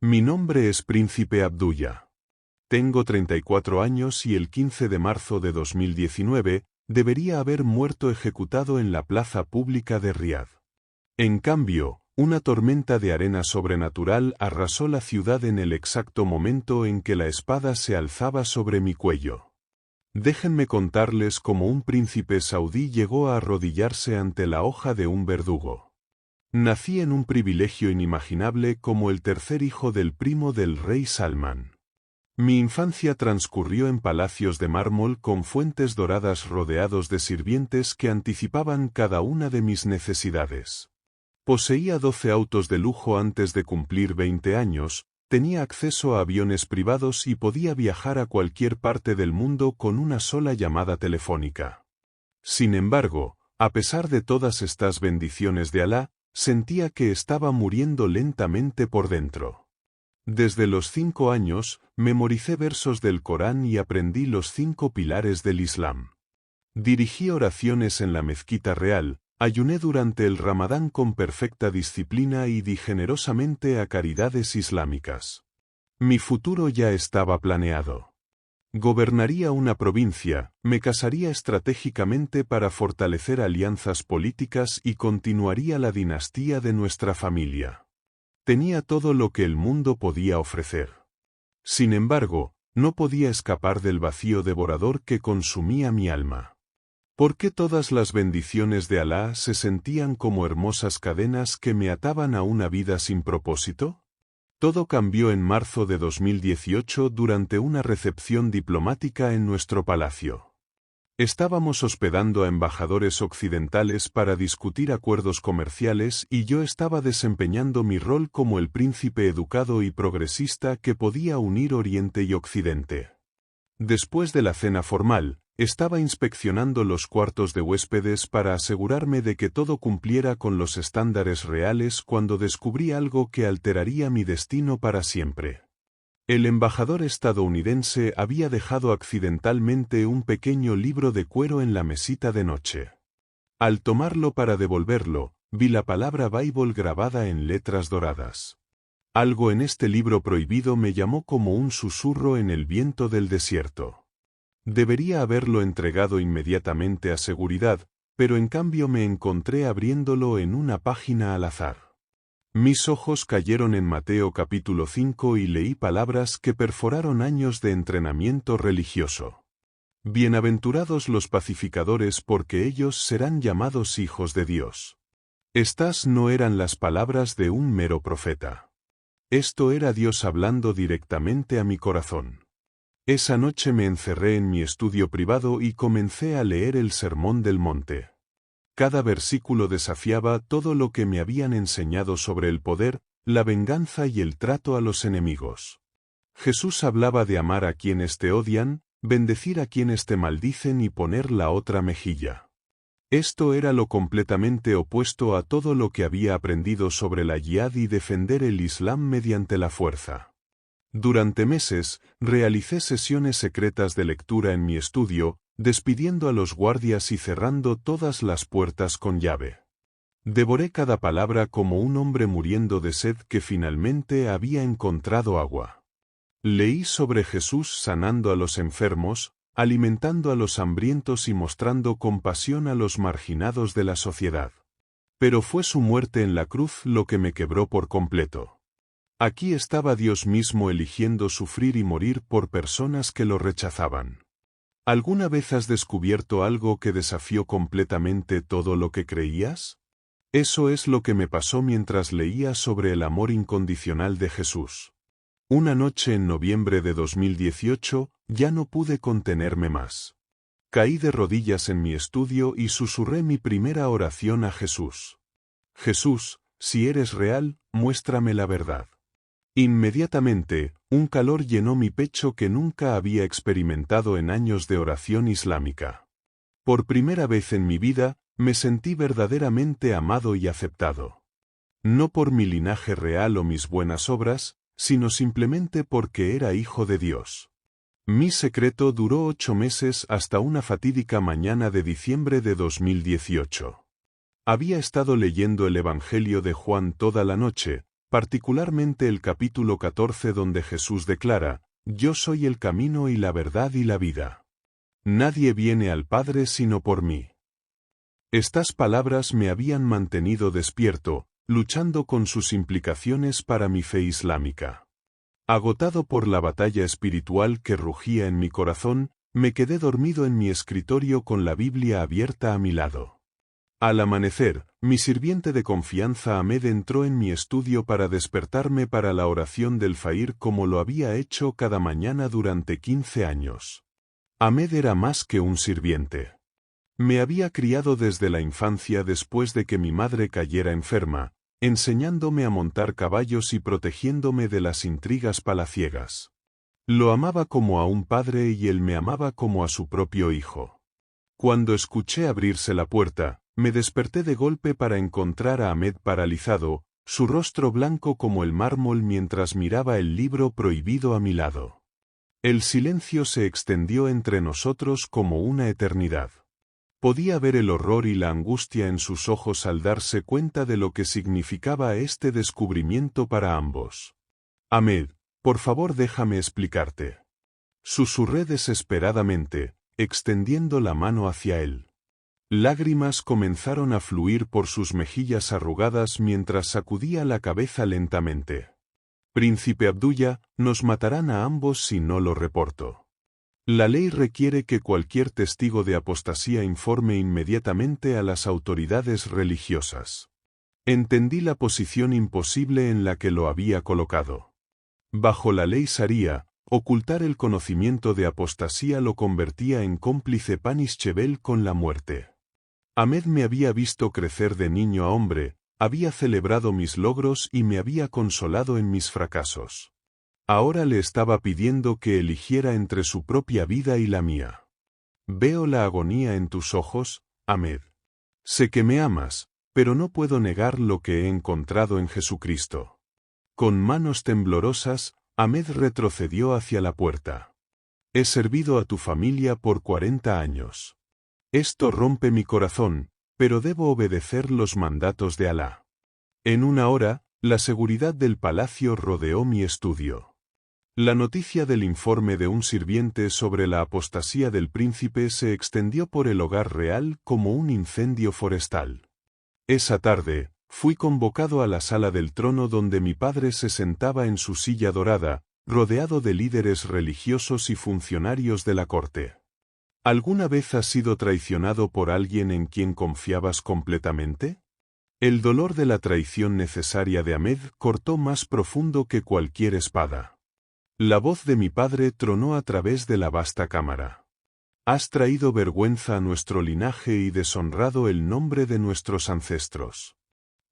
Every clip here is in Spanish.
Mi nombre es Príncipe Abdullah. Tengo 34 años y el 15 de marzo de 2019 debería haber muerto ejecutado en la plaza pública de Riad. En cambio, una tormenta de arena sobrenatural arrasó la ciudad en el exacto momento en que la espada se alzaba sobre mi cuello. Déjenme contarles cómo un príncipe saudí llegó a arrodillarse ante la hoja de un verdugo. Nací en un privilegio inimaginable como el tercer hijo del primo del rey Salman. Mi infancia transcurrió en palacios de mármol con fuentes doradas rodeados de sirvientes que anticipaban cada una de mis necesidades. Poseía 12 autos de lujo antes de cumplir 20 años, tenía acceso a aviones privados y podía viajar a cualquier parte del mundo con una sola llamada telefónica. Sin embargo, a pesar de todas estas bendiciones de Alá, sentía que estaba muriendo lentamente por dentro. Desde los 5 años, memoricé versos del Corán y aprendí los 5 pilares del Islam. Dirigí oraciones en la mezquita real, ayuné durante el Ramadán con perfecta disciplina y di generosamente a caridades islámicas. Mi futuro ya estaba planeado. Gobernaría una provincia, me casaría estratégicamente para fortalecer alianzas políticas y continuaría la dinastía de nuestra familia. Tenía todo lo que el mundo podía ofrecer. Sin embargo, no podía escapar del vacío devorador que consumía mi alma. ¿Por qué todas las bendiciones de Alá se sentían como hermosas cadenas que me ataban a una vida sin propósito? Todo cambió en marzo de 2018 durante una recepción diplomática en nuestro palacio. Estábamos hospedando a embajadores occidentales para discutir acuerdos comerciales y yo estaba desempeñando mi rol como el príncipe educado y progresista que podía unir Oriente y Occidente. Después de la cena formal, estaba inspeccionando los cuartos de huéspedes para asegurarme de que todo cumpliera con los estándares reales cuando descubrí algo que alteraría mi destino para siempre. El embajador estadounidense había dejado accidentalmente un pequeño libro de cuero en la mesita de noche. Al tomarlo para devolverlo, vi la palabra Bible grabada en letras doradas. Algo en este libro prohibido me llamó como un susurro en el viento del desierto. Debería haberlo entregado inmediatamente a seguridad, pero en cambio me encontré abriéndolo en una página al azar. Mis ojos cayeron en Mateo capítulo 5 y leí palabras que perforaron años de entrenamiento religioso. Bienaventurados los pacificadores porque ellos serán llamados hijos de Dios. Estas no eran las palabras de un mero profeta. Esto era Dios hablando directamente a mi corazón. Esa noche me encerré en mi estudio privado y comencé a leer el Sermón del Monte. Cada versículo desafiaba todo lo que me habían enseñado sobre el poder, la venganza y el trato a los enemigos. Jesús hablaba de amar a quienes te odian, bendecir a quienes te maldicen y poner la otra mejilla. Esto era lo completamente opuesto a todo lo que había aprendido sobre la yihad y defender el Islam mediante la fuerza. Durante meses, realicé sesiones secretas de lectura en mi estudio, despidiendo a los guardias y cerrando todas las puertas con llave. Devoré cada palabra como un hombre muriendo de sed que finalmente había encontrado agua. Leí sobre Jesús sanando a los enfermos, alimentando a los hambrientos y mostrando compasión a los marginados de la sociedad. Pero fue su muerte en la cruz lo que me quebró por completo. Aquí estaba Dios mismo eligiendo sufrir y morir por personas que lo rechazaban. ¿Alguna vez has descubierto algo que desafió completamente todo lo que creías? Eso es lo que me pasó mientras leía sobre el amor incondicional de Jesús. Una noche en noviembre de 2018, ya no pude contenerme más. Caí de rodillas en mi estudio y susurré mi primera oración a Jesús. Jesús, si eres real, muéstrame la verdad. Inmediatamente, un calor llenó mi pecho que nunca había experimentado en años de oración islámica. Por primera vez en mi vida, me sentí verdaderamente amado y aceptado. No por mi linaje real o mis buenas obras, sino simplemente porque era hijo de Dios. Mi secreto duró 8 meses hasta una fatídica mañana de diciembre de 2018. Había estado leyendo el Evangelio de Juan toda la noche, particularmente el capítulo 14 donde Jesús declara: «Yo soy el camino y la verdad y la vida. Nadie viene al Padre sino por mí». Estas palabras me habían mantenido despierto, luchando con sus implicaciones para mi fe islámica. Agotado por la batalla espiritual que rugía en mi corazón, me quedé dormido en mi escritorio con la Biblia abierta a mi lado. Al amanecer, mi sirviente de confianza Ahmed entró en mi estudio para despertarme para la oración del Fajr como lo había hecho cada mañana durante 15 años. Ahmed era más que un sirviente. Me había criado desde la infancia después de que mi madre cayera enferma, enseñándome a montar caballos y protegiéndome de las intrigas palaciegas. Lo amaba como a un padre y él me amaba como a su propio hijo. Cuando escuché abrirse la puerta, me desperté de golpe para encontrar a Ahmed paralizado, su rostro blanco como el mármol mientras miraba el libro prohibido a mi lado. El silencio se extendió entre nosotros como una eternidad. Podía ver el horror y la angustia en sus ojos al darse cuenta de lo que significaba este descubrimiento para ambos. «Ahmed, por favor déjame explicarte», susurré desesperadamente, extendiendo la mano hacia él. Lágrimas comenzaron a fluir por sus mejillas arrugadas mientras sacudía la cabeza lentamente. «Príncipe Abdullah, nos matarán a ambos si no lo reporto. La ley requiere que cualquier testigo de apostasía informe inmediatamente a las autoridades religiosas». Entendí la posición imposible en la que lo había colocado. Bajo la ley Sharia, ocultar el conocimiento de apostasía lo convertía en cómplice punishable con la muerte. Ahmed me había visto crecer de niño a hombre, había celebrado mis logros y me había consolado en mis fracasos. Ahora le estaba pidiendo que eligiera entre su propia vida y la mía. «Veo la agonía en tus ojos, Ahmed. Sé que me amas, pero no puedo negar lo que he encontrado en Jesucristo». Con manos temblorosas, Ahmed retrocedió hacia la puerta. «He servido a tu familia por 40 años. Esto rompe mi corazón, pero debo obedecer los mandatos de Alá». En una hora, la seguridad del palacio rodeó mi estudio. La noticia del informe de un sirviente sobre la apostasía del príncipe se extendió por el hogar real como un incendio forestal. Esa tarde, fui convocado a la sala del trono donde mi padre se sentaba en su silla dorada, rodeado de líderes religiosos y funcionarios de la corte. ¿Alguna vez has sido traicionado por alguien en quien confiabas completamente? El dolor de la traición necesaria de Ahmed cortó más profundo que cualquier espada. La voz de mi padre tronó a través de la vasta cámara. «Has traído vergüenza a nuestro linaje y deshonrado el nombre de nuestros ancestros.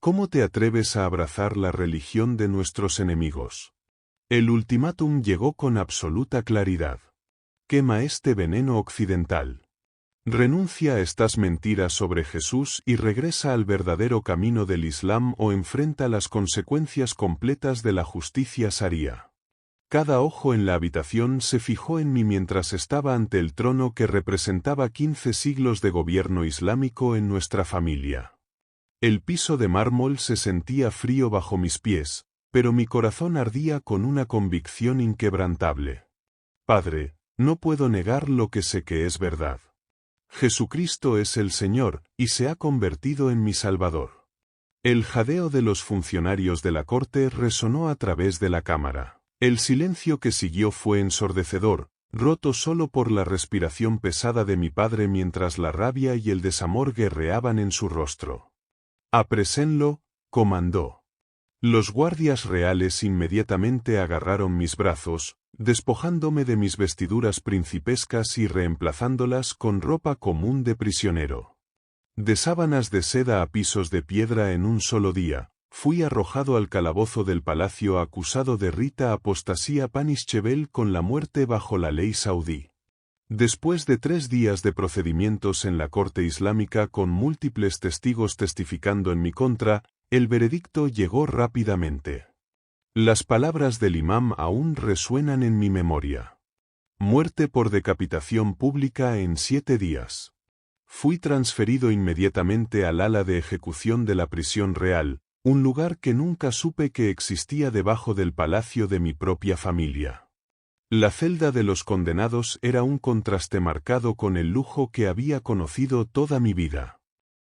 ¿Cómo te atreves a abrazar la religión de nuestros enemigos?» El ultimátum llegó con absoluta claridad. «Quema este veneno occidental. Renuncia a estas mentiras sobre Jesús y regresa al verdadero camino del Islam o enfrenta las consecuencias completas de la justicia sharia». Cada ojo en la habitación se fijó en mí mientras estaba ante el trono que representaba 15 siglos de gobierno islámico en nuestra familia. El piso de mármol se sentía frío bajo mis pies, pero mi corazón ardía con una convicción inquebrantable. «Padre, no puedo negar lo que sé que es verdad. Jesucristo es el Señor, y se ha convertido en mi Salvador». El jadeo de los funcionarios de la corte resonó a través de la cámara. El silencio que siguió fue ensordecedor, roto solo por la respiración pesada de mi padre mientras la rabia y el desamor guerreaban en su rostro. «Aprésenlo», comandó. Los guardias reales inmediatamente agarraron mis brazos, despojándome de mis vestiduras principescas y reemplazándolas con ropa común de prisionero. De sábanas de seda a pisos de piedra en un solo día, fui arrojado al calabozo del palacio acusado de rita apostasía punishable con la muerte bajo la ley saudí. Después de 3 días de procedimientos en la corte islámica con múltiples testigos testificando en mi contra, el veredicto llegó rápidamente. Las palabras del imam aún resuenan en mi memoria. Muerte por decapitación pública en 7 días. Fui transferido inmediatamente al ala de ejecución de la prisión real, un lugar que nunca supe que existía debajo del palacio de mi propia familia. La celda de los condenados era un contraste marcado con el lujo que había conocido toda mi vida.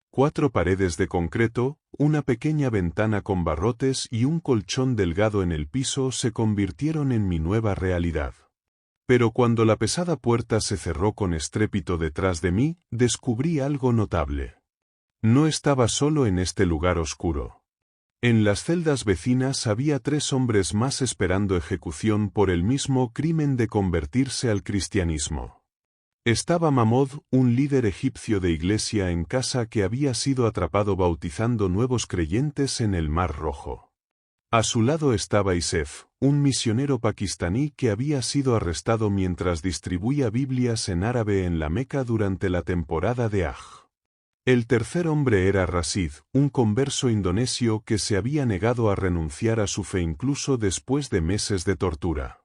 4 paredes de concreto, una pequeña ventana con barrotes y un colchón delgado en el piso se convirtieron en mi nueva realidad. Pero cuando la pesada puerta se cerró con estrépito detrás de mí, descubrí algo notable. No estaba solo en este lugar oscuro. En las celdas vecinas había 3 hombres más esperando ejecución por el mismo crimen de convertirse al cristianismo. Estaba Mahmoud, un líder egipcio de iglesia en casa que había sido atrapado bautizando nuevos creyentes en el Mar Rojo. A su lado estaba Isef, un misionero pakistaní que había sido arrestado mientras distribuía Biblias en árabe en la Meca durante la temporada de Hajj. El tercer hombre era Rashid, un converso indonesio que se había negado a renunciar a su fe incluso después de meses de tortura.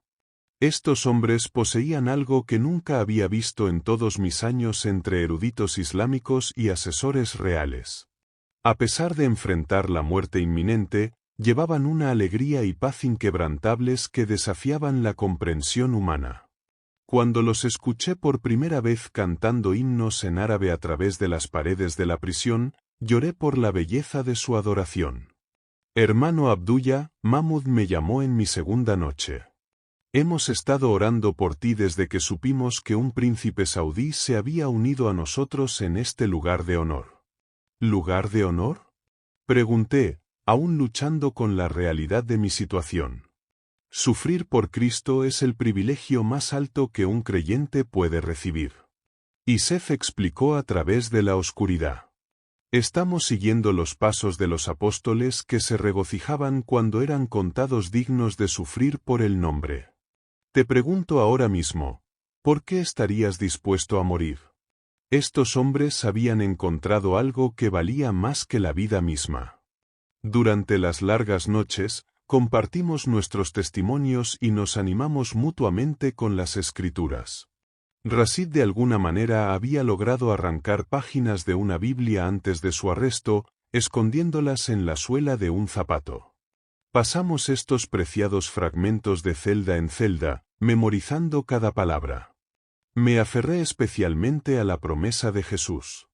Estos hombres poseían algo que nunca había visto en todos mis años entre eruditos islámicos y asesores reales. A pesar de enfrentar la muerte inminente, llevaban una alegría y paz inquebrantables que desafiaban la comprensión humana. Cuando los escuché por primera vez cantando himnos en árabe a través de las paredes de la prisión, lloré por la belleza de su adoración. Hermano Abdullah, Mahmoud me llamó en mi segunda noche. Hemos estado orando por ti desde que supimos que un príncipe saudí se había unido a nosotros en este lugar de honor. ¿Lugar de honor? Pregunté, aún luchando con la realidad de mi situación. Sufrir por Cristo es el privilegio más alto que un creyente puede recibir. Isef explicó a través de la oscuridad. Estamos siguiendo los pasos de los apóstoles que se regocijaban cuando eran contados dignos de sufrir por el nombre. Te pregunto ahora mismo, ¿por qué estarías dispuesto a morir? Estos hombres habían encontrado algo que valía más que la vida misma. Durante las largas noches, compartimos nuestros testimonios y nos animamos mutuamente con las Escrituras. Rashid de alguna manera había logrado arrancar páginas de una Biblia antes de su arresto, escondiéndolas en la suela de un zapato. Pasamos estos preciados fragmentos de celda en celda, memorizando cada palabra. Me aferré especialmente a la promesa de Jesús.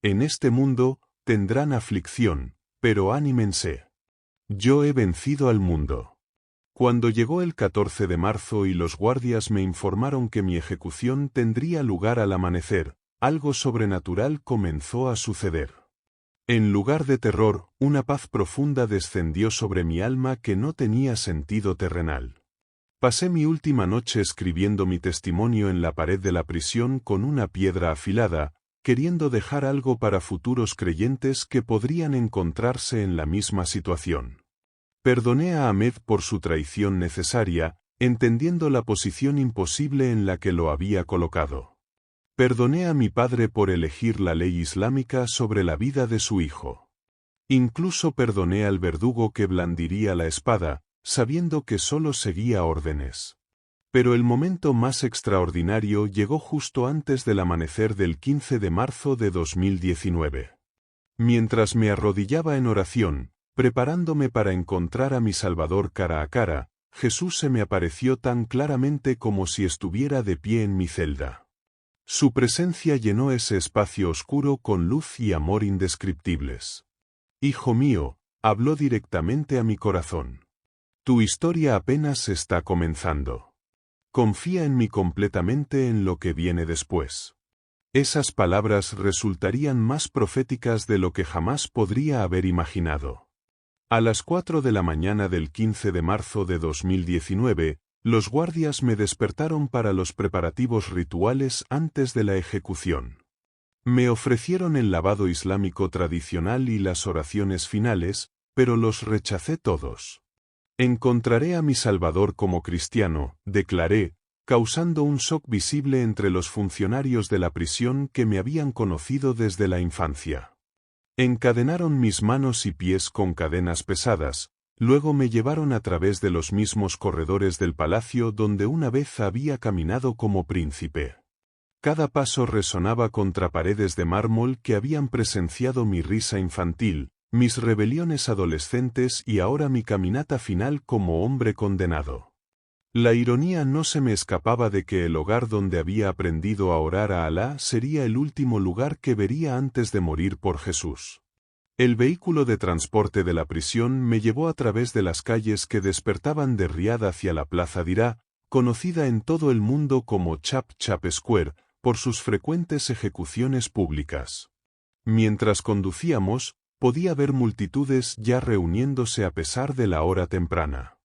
En este mundo, tendrán aflicción, pero anímense. Yo he vencido al mundo. Cuando llegó el 14 de marzo y los guardias me informaron que mi ejecución tendría lugar al amanecer, algo sobrenatural comenzó a suceder. En lugar de terror, una paz profunda descendió sobre mi alma que no tenía sentido terrenal. Pasé mi última noche escribiendo mi testimonio en la pared de la prisión con una piedra afilada, queriendo dejar algo para futuros creyentes que podrían encontrarse en la misma situación. Perdoné a Ahmed por su traición necesaria, entendiendo la posición imposible en la que lo había colocado. Perdoné a mi padre por elegir la ley islámica sobre la vida de su hijo. Incluso perdoné al verdugo que blandiría la espada, sabiendo que solo seguía órdenes. Pero el momento más extraordinario llegó justo antes del amanecer del 15 de marzo de 2019. Mientras me arrodillaba en oración, preparándome para encontrar a mi Salvador cara a cara, Jesús se me apareció tan claramente como si estuviera de pie en mi celda. Su presencia llenó ese espacio oscuro con luz y amor indescriptibles. Hijo mío, habló directamente a mi corazón. Tu historia apenas está comenzando. Confía en mí completamente en lo que viene después. Esas palabras resultarían más proféticas de lo que jamás podría haber imaginado. A las 4 de la mañana del 15 de marzo de 2019, los guardias me despertaron para los preparativos rituales antes de la ejecución. Me ofrecieron el lavado islámico tradicional y las oraciones finales, pero los rechacé todos. Encontraré a mi Salvador como cristiano, declaré, causando un shock visible entre los funcionarios de la prisión que me habían conocido desde la infancia. Encadenaron mis manos y pies con cadenas pesadas, luego me llevaron a través de los mismos corredores del palacio donde una vez había caminado como príncipe. Cada paso resonaba contra paredes de mármol que habían presenciado mi risa infantil, mis rebeliones adolescentes y ahora mi caminata final como hombre condenado. La ironía no se me escapaba de que el hogar donde había aprendido a orar a Alá sería el último lugar que vería antes de morir por Jesús. El vehículo de transporte de la prisión me llevó a través de las calles que despertaban de Riad hacia la Plaza Dirá, conocida en todo el mundo como Chap Chap Square, por sus frecuentes ejecuciones públicas. Mientras conducíamos, podía ver multitudes ya reuniéndose a pesar de la hora temprana.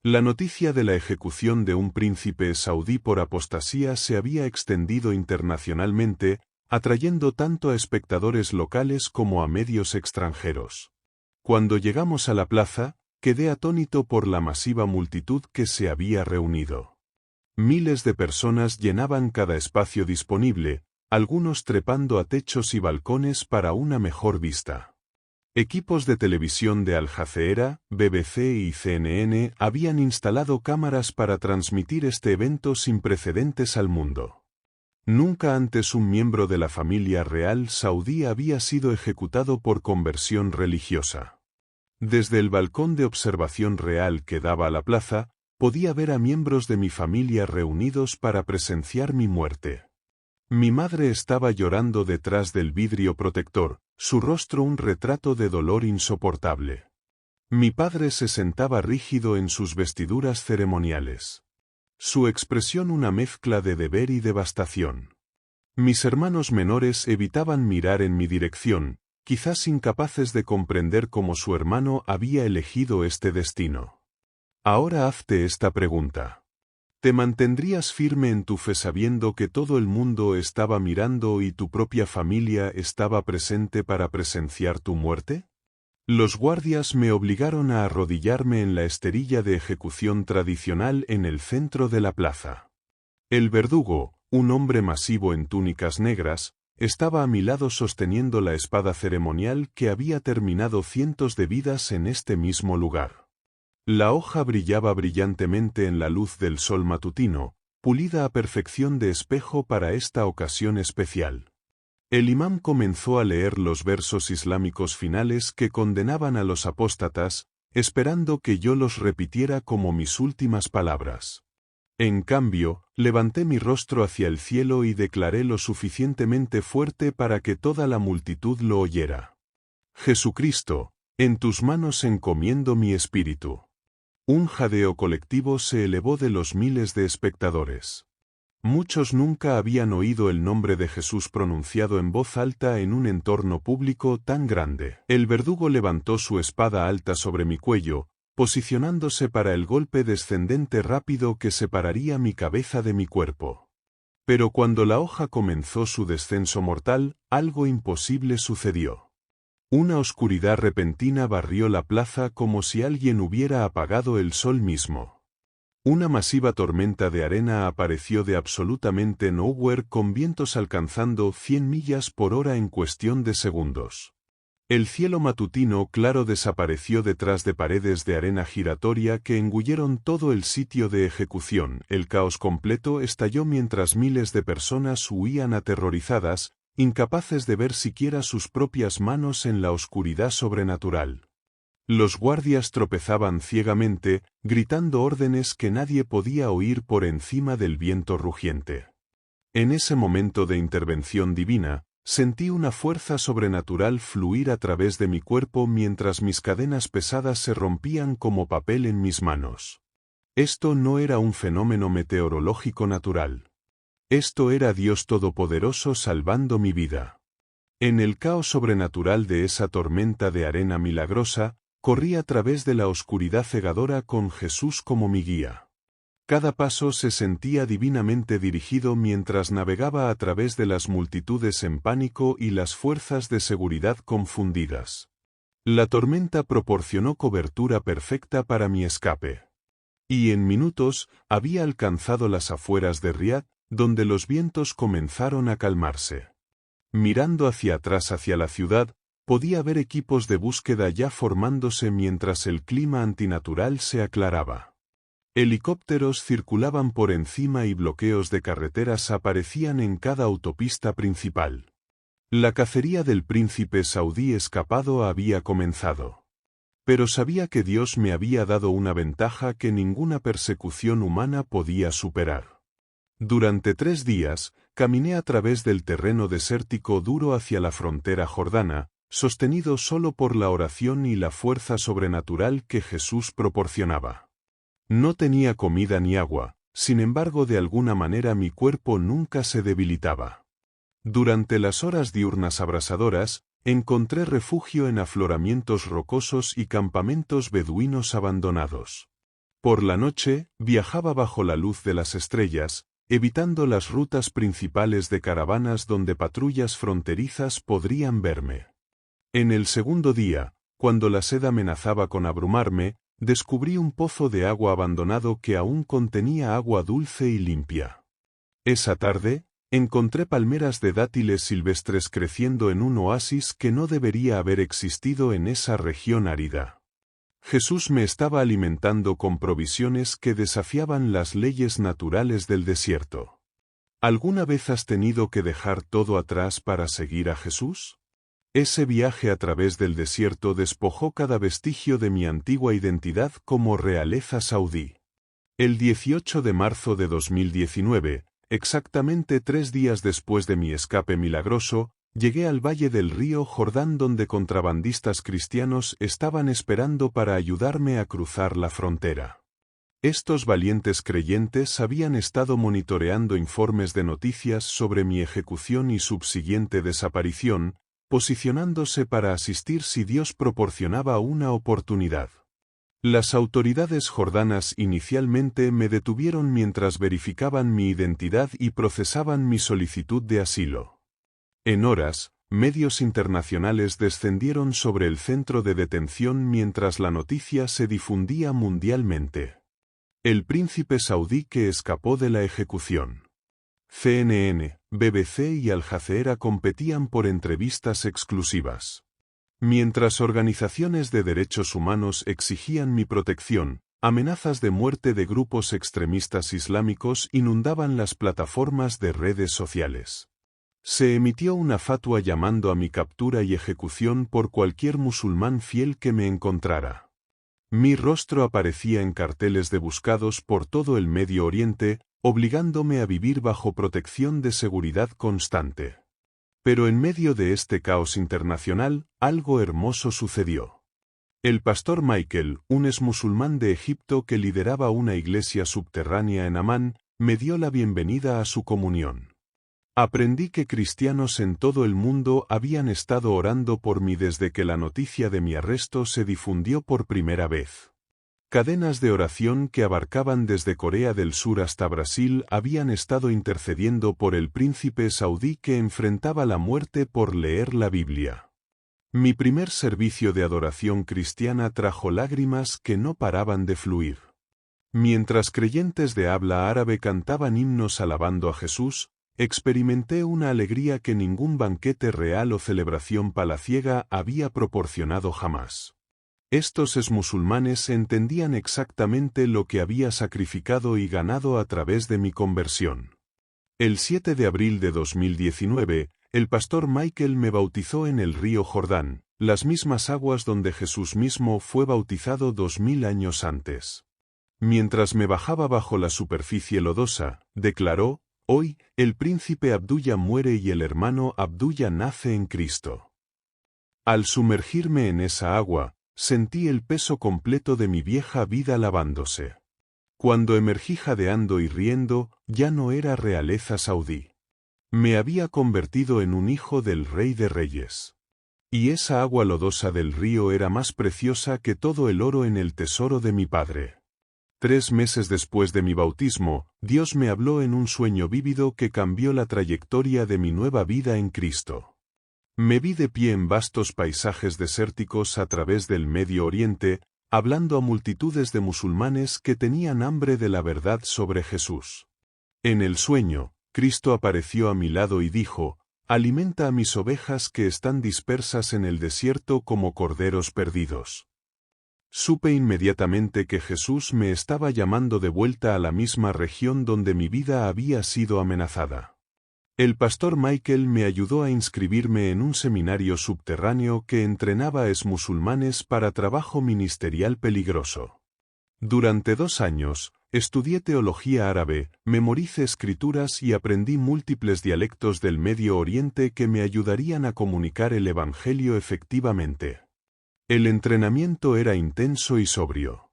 La noticia de la ejecución de un príncipe saudí por apostasía se había extendido internacionalmente, atrayendo tanto a espectadores locales como a medios extranjeros. Cuando llegamos a la plaza, quedé atónito por la masiva multitud que se había reunido. Miles de personas llenaban cada espacio disponible, algunos trepando a techos y balcones para una mejor vista. Equipos de televisión de Al Jazeera, BBC y CNN habían instalado cámaras para transmitir este evento sin precedentes al mundo. Nunca antes un miembro de la familia real saudí había sido ejecutado por conversión religiosa. Desde el balcón de observación real que daba a la plaza, podía ver a miembros de mi familia reunidos para presenciar mi muerte. Mi madre estaba llorando detrás del vidrio protector, su rostro un retrato de dolor insoportable. Mi padre se sentaba rígido en sus vestiduras ceremoniales. Su expresión una mezcla de deber y devastación. Mis hermanos menores evitaban mirar en mi dirección, quizás incapaces de comprender cómo su hermano había elegido este destino. Ahora hazte esta pregunta. ¿Te mantendrías firme en tu fe sabiendo que todo el mundo estaba mirando y tu propia familia estaba presente para presenciar tu muerte? Los guardias me obligaron a arrodillarme en la esterilla de ejecución tradicional en el centro de la plaza. El verdugo, un hombre masivo en túnicas negras, estaba a mi lado sosteniendo la espada ceremonial que había terminado cientos de vidas en este mismo lugar. La hoja brillaba brillantemente en la luz del sol matutino, pulida a perfección de espejo para esta ocasión especial. El imán comenzó a leer los versos islámicos finales que condenaban a los apóstatas, esperando que yo los repitiera como mis últimas palabras. En cambio, levanté mi rostro hacia el cielo y declaré lo suficientemente fuerte para que toda la multitud lo oyera. Jesucristo, en tus manos encomiendo mi espíritu. Un jadeo colectivo se elevó de los miles de espectadores. Muchos nunca habían oído el nombre de Jesús pronunciado en voz alta en un entorno público tan grande. El verdugo levantó su espada alta sobre mi cuello, posicionándose para el golpe descendente rápido que separaría mi cabeza de mi cuerpo. Pero cuando la hoja comenzó su descenso mortal, algo imposible sucedió. Una oscuridad repentina barrió la plaza como si alguien hubiera apagado el sol mismo. Una masiva tormenta de arena apareció de absolutamente nowhere con vientos alcanzando 100 millas por hora en cuestión de segundos. El cielo matutino claro desapareció detrás de paredes de arena giratoria que engulleron todo el sitio de ejecución. El caos completo estalló mientras miles de personas huían aterrorizadas, incapaces de ver siquiera sus propias manos en la oscuridad sobrenatural. Los guardias tropezaban ciegamente, gritando órdenes que nadie podía oír por encima del viento rugiente. En ese momento de intervención divina, sentí una fuerza sobrenatural fluir a través de mi cuerpo mientras mis cadenas pesadas se rompían como papel en mis manos. Esto no era un fenómeno meteorológico natural. Esto era Dios Todopoderoso salvando mi vida. En el caos sobrenatural de esa tormenta de arena milagrosa, corrí a través de la oscuridad cegadora con Jesús como mi guía. Cada paso se sentía divinamente dirigido mientras navegaba a través de las multitudes en pánico y las fuerzas de seguridad confundidas. La tormenta proporcionó cobertura perfecta para mi escape. Y en minutos, había alcanzado las afueras de Riad, donde los vientos comenzaron a calmarse. Mirando hacia atrás hacia la ciudad, podía ver equipos de búsqueda ya formándose mientras el clima antinatural se aclaraba. Helicópteros circulaban por encima y bloqueos de carreteras aparecían en cada autopista principal. La cacería del príncipe saudí escapado había comenzado. Pero sabía que Dios me había dado una ventaja que ninguna persecución humana podía superar. Durante 3 días, caminé a través del terreno desértico duro hacia la frontera jordana, sostenido solo por la oración y la fuerza sobrenatural que Jesús proporcionaba. No tenía comida ni agua, sin embargo de alguna manera mi cuerpo nunca se debilitaba. Durante las horas diurnas abrasadoras, encontré refugio en afloramientos rocosos y campamentos beduinos abandonados. Por la noche, viajaba bajo la luz de las estrellas, evitando las rutas principales de caravanas donde patrullas fronterizas podrían verme. En el segundo día, cuando la sed amenazaba con abrumarme, descubrí un pozo de agua abandonado que aún contenía agua dulce y limpia. Esa tarde, encontré palmeras de dátiles silvestres creciendo en un oasis que no debería haber existido en esa región árida. Jesús me estaba alimentando con provisiones que desafiaban las leyes naturales del desierto. ¿Alguna vez has tenido que dejar todo atrás para seguir a Jesús? Ese viaje a través del desierto despojó cada vestigio de mi antigua identidad como realeza saudí. El 18 de marzo de 2019, exactamente 3 días después de mi escape milagroso, llegué al valle del río Jordán donde contrabandistas cristianos estaban esperando para ayudarme a cruzar la frontera. Estos valientes creyentes habían estado monitoreando informes de noticias sobre mi ejecución y subsiguiente desaparición, posicionándose para asistir si Dios proporcionaba una oportunidad. Las autoridades jordanas inicialmente me detuvieron mientras verificaban mi identidad y procesaban mi solicitud de asilo. En horas, medios internacionales descendieron sobre el centro de detención mientras la noticia se difundía mundialmente. El príncipe saudí que escapó de la ejecución. CNN, BBC y Al Jazeera competían por entrevistas exclusivas. Mientras organizaciones de derechos humanos exigían mi protección, amenazas de muerte de grupos extremistas islámicos inundaban las plataformas de redes sociales. Se emitió una fatua llamando a mi captura y ejecución por cualquier musulmán fiel que me encontrara. Mi rostro aparecía en carteles de buscados por todo el Medio Oriente, obligándome a vivir bajo protección de seguridad constante. Pero en medio de este caos internacional, algo hermoso sucedió. El pastor Michael, un exmusulmán de Egipto que lideraba una iglesia subterránea en Amán, me dio la bienvenida a su comunión. Aprendí que cristianos en todo el mundo habían estado orando por mí desde que la noticia de mi arresto se difundió por primera vez. Cadenas de oración que abarcaban desde Corea del Sur hasta Brasil habían estado intercediendo por el príncipe saudí que enfrentaba la muerte por leer la Biblia. Mi primer servicio de adoración cristiana trajo lágrimas que no paraban de fluir. Mientras creyentes de habla árabe cantaban himnos alabando a Jesús, experimenté una alegría que ningún banquete real o celebración palaciega había proporcionado jamás. Estos exmusulmanes entendían exactamente lo que había sacrificado y ganado a través de mi conversión. El 7 de abril de 2019, el pastor Michael me bautizó en el río Jordán, las mismas aguas donde Jesús mismo fue bautizado 2000 años antes. Mientras me bajaba bajo la superficie lodosa, declaró: «Hoy, el príncipe Abdullah muere y el hermano Abdullah nace en Cristo». Al sumergirme en esa agua, sentí el peso completo de mi vieja vida lavándose. Cuando emergí jadeando y riendo, ya no era realeza saudí. Me había convertido en un hijo del Rey de Reyes. Y esa agua lodosa del río era más preciosa que todo el oro en el tesoro de mi padre. 3 meses después de mi bautismo, Dios me habló en un sueño vívido que cambió la trayectoria de mi nueva vida en Cristo. Me vi de pie en vastos paisajes desérticos a través del Medio Oriente, hablando a multitudes de musulmanes que tenían hambre de la verdad sobre Jesús. En el sueño, Cristo apareció a mi lado y dijo: «Alimenta a mis ovejas que están dispersas en el desierto como corderos perdidos». Supe inmediatamente que Jesús me estaba llamando de vuelta a la misma región donde mi vida había sido amenazada. El pastor Michael me ayudó a inscribirme en un seminario subterráneo que entrenaba a exmusulmanes para trabajo ministerial peligroso. Durante 2 años, estudié teología árabe, memoricé escrituras y aprendí múltiples dialectos del Medio Oriente que me ayudarían a comunicar el Evangelio efectivamente. El entrenamiento era intenso y sobrio.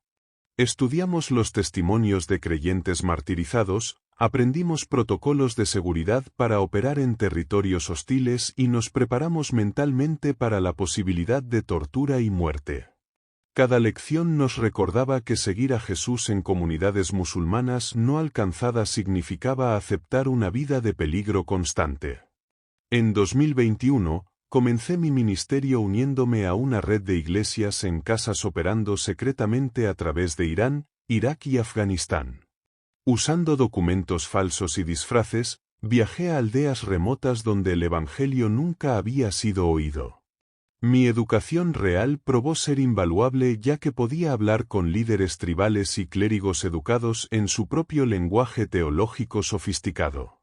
Estudiamos los testimonios de creyentes martirizados, aprendimos protocolos de seguridad para operar en territorios hostiles y nos preparamos mentalmente para la posibilidad de tortura y muerte. Cada lección nos recordaba que seguir a Jesús en comunidades musulmanas no alcanzadas significaba aceptar una vida de peligro constante. En 2021, comencé mi ministerio uniéndome a una red de iglesias en casas operando secretamente a través de Irán, Irak y Afganistán. Usando documentos falsos y disfraces, viajé a aldeas remotas donde el Evangelio nunca había sido oído. Mi educación real probó ser invaluable ya que podía hablar con líderes tribales y clérigos educados en su propio lenguaje teológico sofisticado.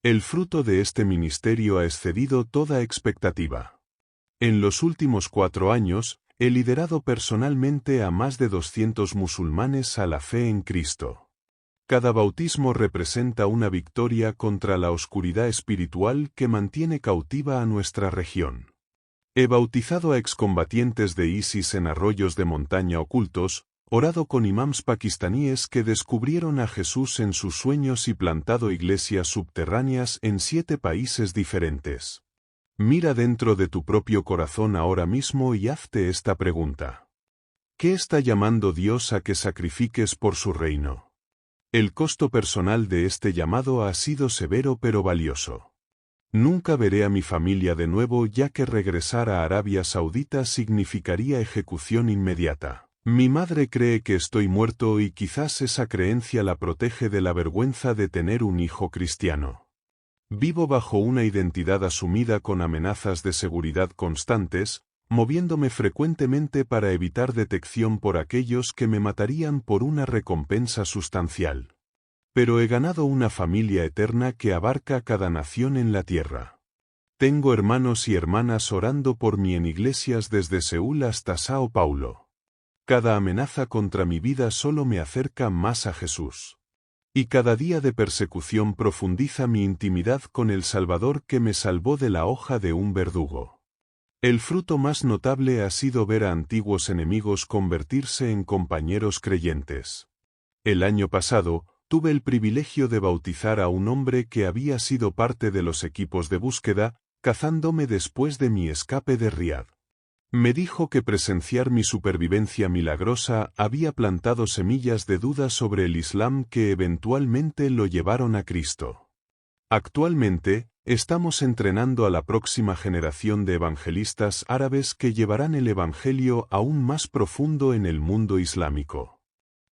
El fruto de este ministerio ha excedido toda expectativa. En los últimos 4 años, he liderado personalmente a más de 200 musulmanes a la fe en Cristo. Cada bautismo representa una victoria contra la oscuridad espiritual que mantiene cautiva a nuestra región. He bautizado a excombatientes de ISIS en arroyos de montaña ocultos, orado con imams pakistaníes que descubrieron a Jesús en sus sueños y plantado iglesias subterráneas en 7 países diferentes. Mira dentro de tu propio corazón ahora mismo y hazte esta pregunta. ¿Qué está llamando Dios a que sacrifiques por su reino? El costo personal de este llamado ha sido severo pero valioso. Nunca veré a mi familia de nuevo ya que regresar a Arabia Saudita significaría ejecución inmediata. Mi madre cree que estoy muerto y quizás esa creencia la protege de la vergüenza de tener un hijo cristiano. Vivo bajo una identidad asumida con amenazas de seguridad constantes, moviéndome frecuentemente para evitar detección por aquellos que me matarían por una recompensa sustancial. Pero he ganado una familia eterna que abarca cada nación en la tierra. Tengo hermanos y hermanas orando por mí en iglesias desde Seúl hasta Sao Paulo. Cada amenaza contra mi vida solo me acerca más a Jesús. Y cada día de persecución profundiza mi intimidad con el Salvador que me salvó de la hoja de un verdugo. El fruto más notable ha sido ver a antiguos enemigos convertirse en compañeros creyentes. El año pasado, tuve el privilegio de bautizar a un hombre que había sido parte de los equipos de búsqueda, cazándome después de mi escape de Riad. Me dijo que presenciar mi supervivencia milagrosa había plantado semillas de duda sobre el Islam que eventualmente lo llevaron a Cristo. Actualmente, estamos entrenando a la próxima generación de evangelistas árabes que llevarán el Evangelio aún más profundo en el mundo islámico.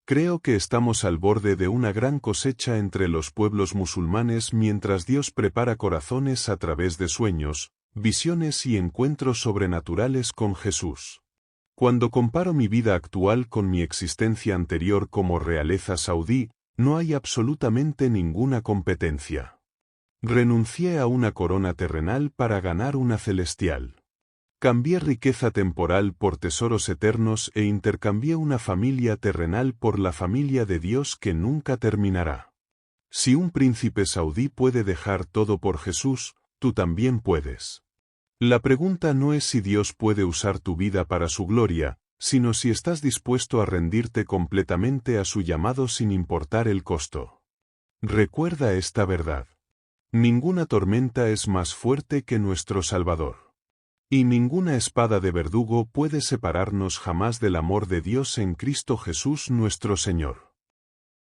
Creo que estamos al borde de una gran cosecha entre los pueblos musulmanes mientras Dios prepara corazones a través de sueños, visiones y encuentros sobrenaturales con Jesús. Cuando comparo mi vida actual con mi existencia anterior como realeza saudí, no hay absolutamente ninguna competencia. Renuncié a una corona terrenal para ganar una celestial. Cambié riqueza temporal por tesoros eternos e intercambié una familia terrenal por la familia de Dios que nunca terminará. Si un príncipe saudí puede dejar todo por Jesús, tú también puedes. La pregunta no es si Dios puede usar tu vida para su gloria, sino si estás dispuesto a rendirte completamente a su llamado sin importar el costo. Recuerda esta verdad. Ninguna tormenta es más fuerte que nuestro Salvador. Y ninguna espada de verdugo puede separarnos jamás del amor de Dios en Cristo Jesús nuestro Señor.